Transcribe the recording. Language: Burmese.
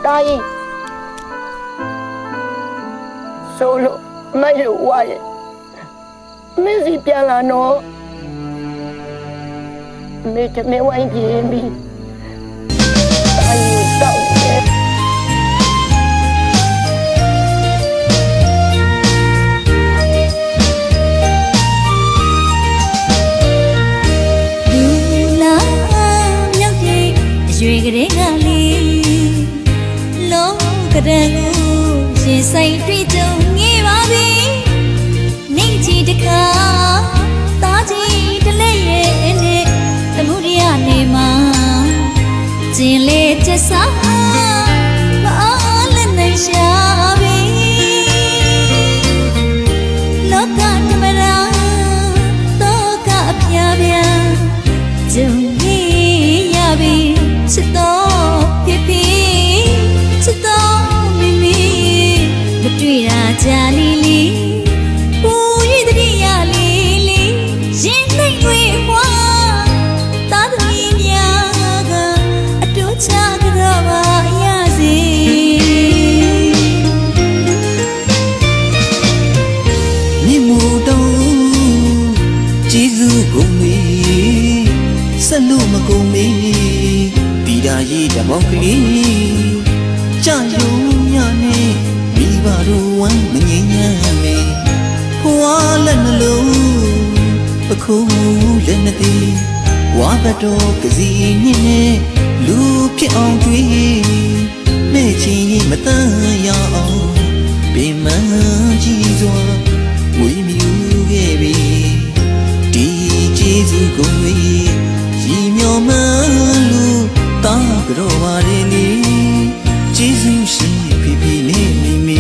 တိုင်းဆိုလို့မိုက်လို့ဝါရဲ့မင်းစီပြန်လာတော့မေတမေဝိုင်းပြင်းပြီးတိုင်းတောက်ရဲ့ရွေကလေးကလေးလုံးကတဲ့ရင်ဆိုင်တွေ့ကြုံနေပါပြီနေချီတခါသားကြီးတလဲရဲ့နဲ့သမှုရနေမှာကျင်လေချက်စားမအားလည်းနိုင်ရှာပြီလောကဓမ္မရာတော့ကအပြာပြာကျုံနေရပြီချစ်တော်ဖြစ်ဖြစ်ချစ်တော်မိမိမတွေ့တာကြာလီလီပူရည်တည်းရလီလီရင်သိမ့်တွေဘွားသာသမီများကအတူချကြတော့ပါရစေမြင့်မို့တောင်းကျေးဇူးကုန်ပြီဆက်လို့မကုန်ပြီဒါရေးတမောက်ကလေးကြာယုံညနဲ့မိဘတို့ဝမ်းမငြိမ်းချမ်းမေဖွာလက်နှလုံးပခုံးလက်နှသေးဝါဘတော်ကစီညင်းနဲ့လူဖြစ်အောင်ကြွေးမဲ့ချင်းရင်မတန်ရအောင်ပင်မကြည့်စွာဝေးမြူခဲ့ပြီဒီကျေးဇူးကုန်ပြီရီမျောမှလူတာကတော့ပါလေကျေးဇူးရှင်ဖိဖိနဲ့မိမိ